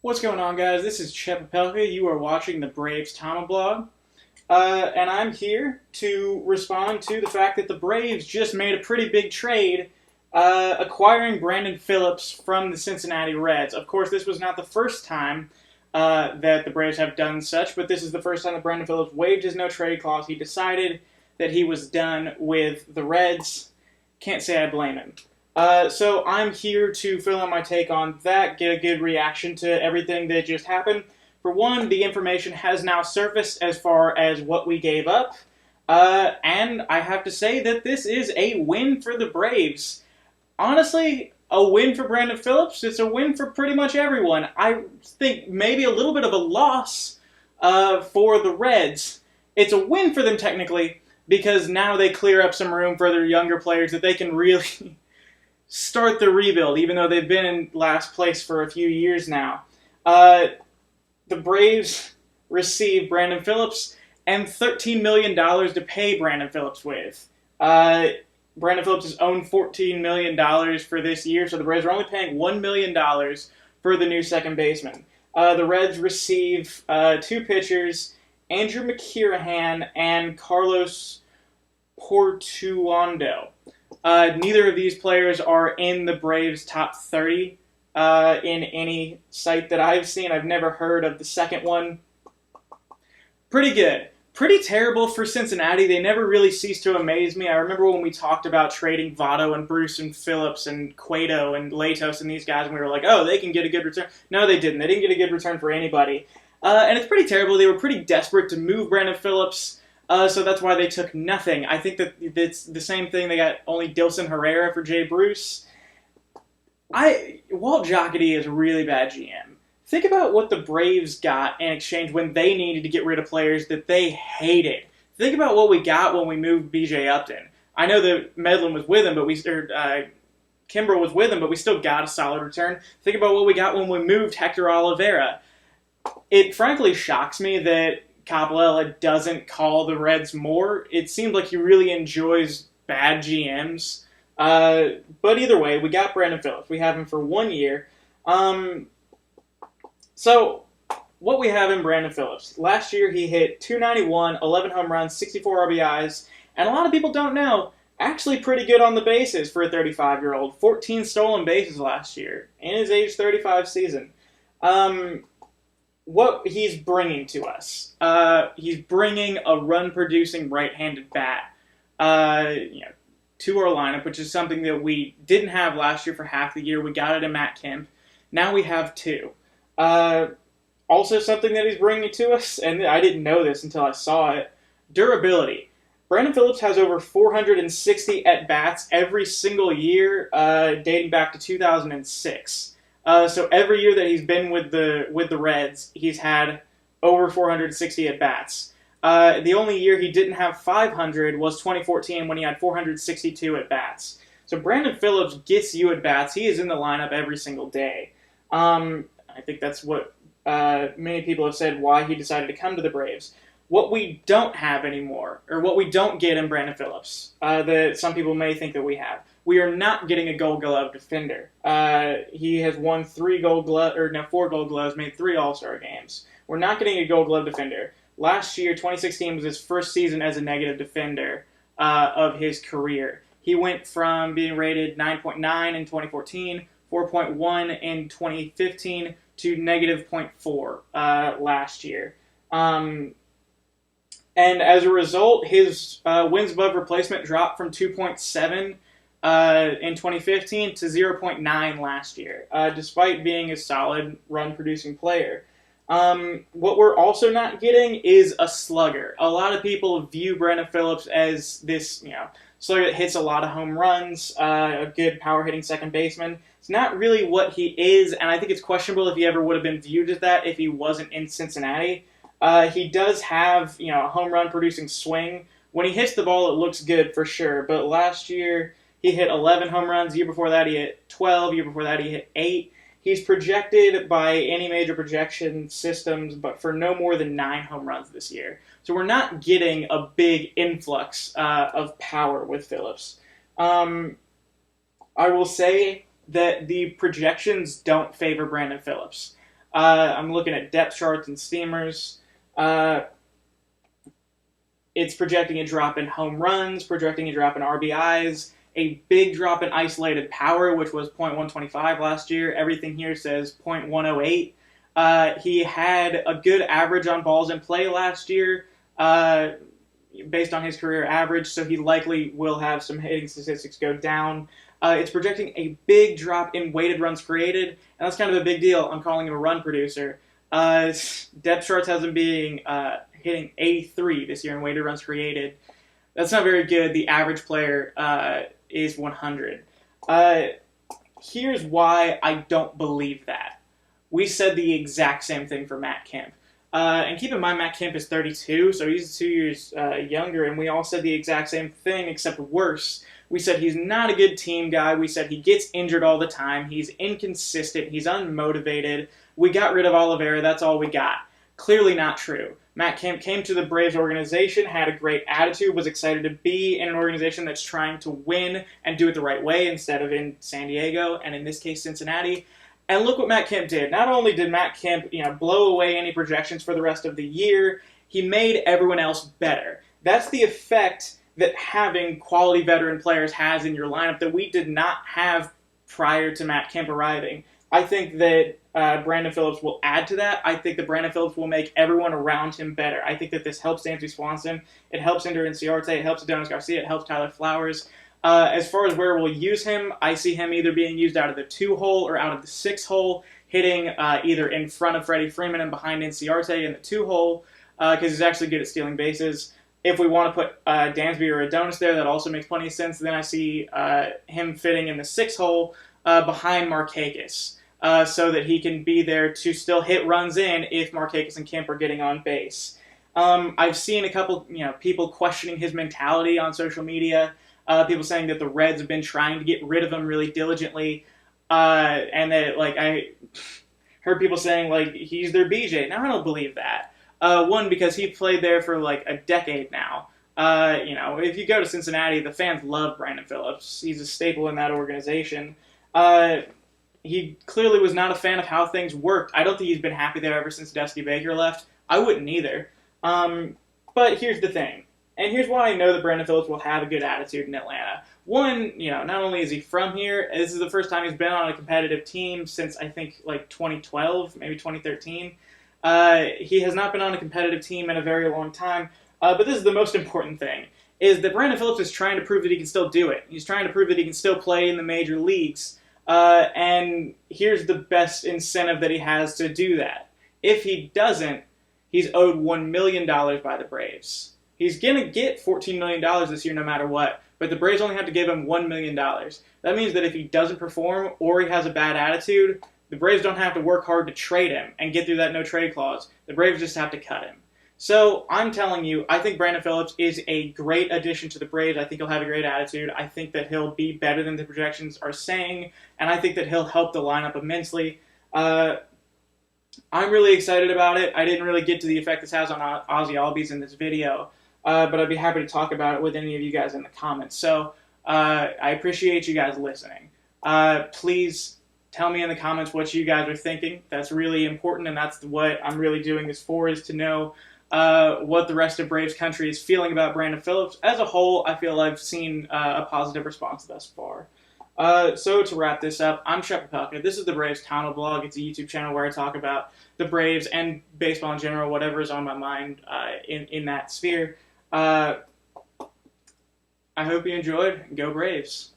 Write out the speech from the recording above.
What's going on, guys? This is Chet Papelka. You are watching the Braves TomaBlog. And I'm here to respond to the fact that the Braves just made a pretty big trade acquiring Brandon Phillips from the Cincinnati Reds. Of course, this was not the first time that the Braves have done such, but this is the first time that Brandon Phillips waived his no-trade clause. He decided that he was done with the Reds. Can't say I blame him. So I'm here to fill out my take on that, get a good reaction to everything that just happened. For one, the information has now surfaced as far as what we gave up, and I have to say that this is a win for the Braves. Honestly, a win for Brandon Phillips. It's a win for pretty much everyone. I think maybe a little bit of a loss for the Reds. It's a win for them technically because now they clear up some room for their younger players that they can really start the rebuild, even though they've been in last place for a few years now. The Braves received Brandon Phillips and $13 million to pay Brandon Phillips with. Brandon Phillips has owned $14 million for this year, so the Braves are only paying $1 million for the new second baseman. The Reds receive two pitchers, Andrew McKirihan and Carlos Portuondo. Neither of these players are in the Braves' top 30 in any site that I've seen. I've never heard of the second one. Pretty good. Pretty terrible for Cincinnati. They never really cease to amaze me. I remember when we talked about trading Votto and Bruce and Phillips and Cueto and Latos and these guys, and we were like, oh, they can get a good return. No, they didn't. They didn't get a good return for anybody. And it's pretty terrible. They were pretty desperate to move Brandon Phillips. So that's why they took nothing. I think that it's the same thing. They got only Dilson Herrera for Jay Bruce. Walt Jocketty is a really bad GM. Think about what the Braves got in exchange when they needed to get rid of players that they hated. Think about what we got when we moved B.J. Upton. I know that Medlin was with him, but Kimbrel was with him, but we still got a solid return. Think about what we got when we moved Hector Oliveira. It frankly shocks me that Coppolella doesn't call the Reds more. It seems like he really enjoys bad GMs. But either way, we got Brandon Phillips. We have him for 1 year. So, what we have in Brandon Phillips. Last year, he hit .291, 11 home runs, 64 RBIs, and a lot of people don't know, actually pretty good on the bases for a 35-year-old. 14 stolen bases last year in his age 35 season. What he's bringing to us. He's bringing a run-producing right-handed bat to our lineup, which is something that we didn't have last year for half the year. We got it in Matt Kemp. Now we have two. Also something that he's bringing to us, and I didn't know this until I saw it, durability. Brandon Phillips has over 460 at-bats every single year dating back to 2006. So every year that he's been with the Reds, he's had over 460 at-bats. The only year he didn't have 500 was 2014 when he had 462 at-bats. So Brandon Phillips gets you at-bats. He is in the lineup every single day. I think that's what many people have said why he decided to come to the Braves. What we don't have anymore, or what we don't get in Brandon Phillips, that some people may think that we have, we are not getting a Gold Glove defender. He has won 4 Gold Gloves, made 3 All-Star games. We're not getting a Gold Glove defender. Last year, 2016, was his first season as a negative defender of his career. He went from being rated 9.9 in 2014, 4.1 in 2015, to negative 0.4 last year. And as a result, his wins above replacement dropped from 2.7 in 2015 to 0.9 last year, despite being a solid run-producing player. What we're also not getting is a slugger. A lot of people view Brandon Phillips as this, slugger that hits a lot of home runs, a good power-hitting second baseman. It's not really what he is, and I think it's questionable if he ever would have been viewed as that if he wasn't in Cincinnati. He does have, a home run-producing swing. When he hits the ball, it looks good for sure, but last year he hit 11 home runs. The year before that, he hit 12. The year before that, he hit 8. He's projected by any major projection systems, but for no more than 9 home runs this year. So we're not getting a big influx of power with Phillips. I will say that the projections don't favor Brandon Phillips. I'm looking at depth charts and steamers. It's projecting a drop in home runs, projecting a drop in RBIs, a big drop in isolated power, which was .125 last year. Everything here says .108. He had a good average on balls in play last year, based on his career average, so he likely will have some hitting statistics go down. It's projecting a big drop in weighted runs created, and that's kind of a big deal. I'm calling him a run producer. Depth charts has him being hitting 83 this year in weighted runs created. That's not very good. The average player is 100. Here's why I don't believe that. We said the exact same thing for Matt Kemp. And keep in mind, Matt Kemp is 32, so he's 2 years younger, and we all said the exact same thing, except worse. We said he's not a good team guy. We said he gets injured all the time. He's inconsistent. He's unmotivated. We got rid of Oliveira. That's all we got. Clearly not true. Matt Kemp came to the Braves organization, had a great attitude, was excited to be in an organization that's trying to win and do it the right way instead of in San Diego, and in this case, Cincinnati. And look what Matt Kemp did. Not only did Matt Kemp, blow away any projections for the rest of the year, he made everyone else better. That's the effect that having quality veteran players has in your lineup that we did not have prior to Matt Kemp arriving. I think that Brandon Phillips will add to that. I think that Brandon Phillips will make everyone around him better. I think that this helps Dansby Swanson. It helps Ender Inciarte. It helps Adonis Garcia. It helps Tyler Flowers. As far as where we'll use him, I see him either being used out of the 2-hole or out of the 6-hole, hitting either in front of Freddie Freeman and behind Inciarte in the 2-hole, because he's actually good at stealing bases. If we want to put Dansby or Adonis there, that also makes plenty of sense. Then I see him fitting in the 6-hole behind Markakis, so that he can be there to still hit runs in if Markakis and Kemp are getting on base. I've seen a couple, people questioning his mentality on social media. People saying that the Reds have been trying to get rid of him really diligently, and that I heard people saying he's their BJ. Now I don't believe that. One, because he played there for a decade now. If you go to Cincinnati, the fans love Brandon Phillips. He's a staple in that organization. He clearly was not a fan of how things worked. I don't think he's been happy there ever since Dusty Baker left. I wouldn't either. But here's the thing. And here's why I know that Brandon Phillips will have a good attitude in Atlanta. One, not only is he from here, this is the first time he's been on a competitive team since, I think, 2012, maybe 2013. He has not been on a competitive team in a very long time. But this is the most important thing, is that Brandon Phillips is trying to prove that he can still do it. He's trying to prove that he can still play in the major leagues. And here's the best incentive that he has to do that. If he doesn't, he's owed $1 million by the Braves. He's going to get $14 million this year no matter what, but the Braves only have to give him $1 million. That means that if he doesn't perform or he has a bad attitude, the Braves don't have to work hard to trade him and get through that no-trade clause. The Braves just have to cut him. So I'm telling you, I think Brandon Phillips is a great addition to the Braves. I think he'll have a great attitude. I think that he'll be better than the projections are saying, and I think that he'll help the lineup immensely. I'm really excited about it. I didn't really get to the effect this has on Ozzy Albies in this video. But I'd be happy to talk about it with any of you guys in the comments. So I appreciate you guys listening. Please tell me in the comments what you guys are thinking. That's really important, and that's what I'm really doing this for, is to know what the rest of Braves country is feeling about Brandon Phillips. As a whole, I feel I've seen a positive response thus far. So to wrap this up, I'm Shep Papelka. This is the Braves TomaBlog. It's a YouTube channel where I talk about the Braves and baseball in general, whatever is on my mind in that sphere. I hope you enjoyed. Go Braves.